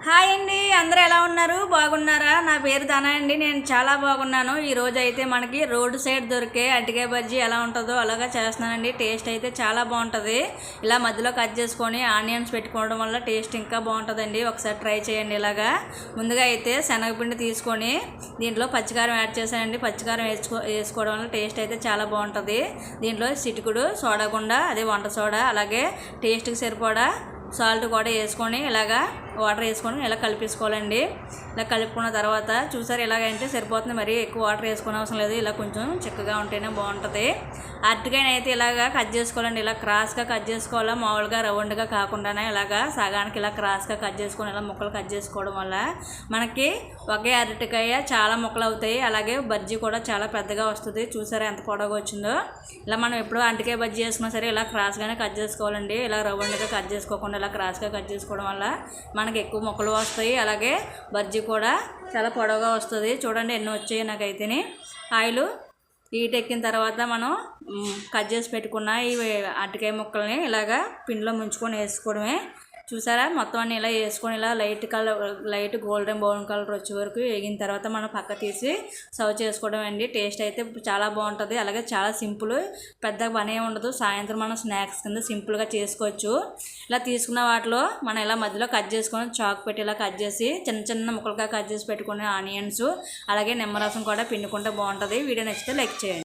Hi అండి, అందరూ ఎలా ఉన్నారు? బాగున్నారా? నా పేరు ధన అండి. నేను చాలా బాగున్నాను. ఈరోజు అయితే మనకి రోడ్డు సైడ్ దొరికే అరటికాయ బజ్జీ ఎలా ఉంటుందో అలాగా చేస్తున్నానండి. టేస్ట్ అయితే చాలా బాగుంటుంది. ఇలా మధ్యలో కట్ చేసుకొని ఆనియన్స్ పెట్టుకోవడం వల్ల టేస్ట్ ఇంకా బాగుంటుందండి. ఒకసారి ట్రై చేయండి. ఇలాగా ముందుగా అయితే శనగపిండి తీసుకొని దీంట్లో పచ్చికారం యాడ్ చేశానండి. పచ్చికారం వేసుకోవడం వల్ల టేస్ట్ అయితే చాలా బాగుంటుంది. దీంట్లో చిటికుడు సోడా గుండా, అదే వంట సోడా, అలాగే టేస్ట్కి సరిపడా సాల్ట్ కూడా వేసుకొని ఇలాగా వాటర్ వేసుకొని ఇలా కలిపేసుకోవాలండి. ఇలా కలుపుకున్న తర్వాత చూసారు ఇలాగంటే సరిపోతుంది. మరి ఎక్కువ వాటర్ వేసుకునే అవసరం లేదు. ఇలా కొంచెం చిక్కగా ఉంటేనే బాగుంటుంది. అరటికాయని అయితే ఇలాగా కట్ చేసుకోవాలండి. ఇలా క్రాస్గా కట్ చేసుకోవాలా, మామూలుగా రౌండ్గా కాకుండానే ఇలాగా సగానికి ఇలా క్రాస్గా కట్ చేసుకొని ఇలా ముక్కలు కట్ చేసుకోవడం వల్ల మనకి ఒకే అరటికాయ చాలా ముక్కలు అవుతాయి. అలాగే బజ్జీ కూడా చాలా పెద్దగా వస్తుంది. చూసారా ఎంత పొడవుగా వచ్చిందో. ఇలా మనం ఎప్పుడు అరటికాయ బజ్జీ చేసుకున్నా సరే ఇలా క్రాస్గానే కట్ చేసుకోవాలండి. ఇలా రౌండ్గా కట్ చేసుకోకుండా ఇలా క్రాస్గా కట్ చేసుకోవడం వల్ల మనకి ఎక్కువ ముక్కలు వస్తాయి. అలాగే బజ్జీ కూడా చాలా పొడవుగా వస్తుంది. చూడండి ఎన్ని వచ్చాయి నాకైతేనే. ఆయిల్ హీట్ ఎక్కిన తర్వాత మనం కట్ చేసి పెట్టుకున్న ఈ అరటికాయ ముక్కల్ని ఇలాగా పిండిలో ముంచుకొని వేసుకోవడమే. చూసారా మొత్తం అన్నీ ఇలా వేసుకొని ఇలా లైట్ గోల్డెన్ బ్రౌన్ కలర్ వచ్చే వరకు వేగిన తర్వాత మనం పక్క తీసి సర్వ్ చేసుకోవడం అండి. టేస్ట్ అయితే చాలా బాగుంటుంది. అలాగే చాలా సింపుల్, పెద్దగా పనే ఉండదు. సాయంత్రం మనం స్నాక్స్ కింద సింపుల్గా చేసుకోవచ్చు. ఇలా తీసుకున్న వాటిలో మనం ఇలా మధ్యలో కట్ చేసుకొని చాకు పెట్టి ఇలా కట్ చేసి చిన్న చిన్న ముక్కలుగా కట్ చేసి పెట్టుకునే ఆనియన్స్, అలాగే నిమ్మరసం కూడా పిండుకుంటే బాగుంటుంది. వీడియో నచ్చితే లైక్ చేయండి.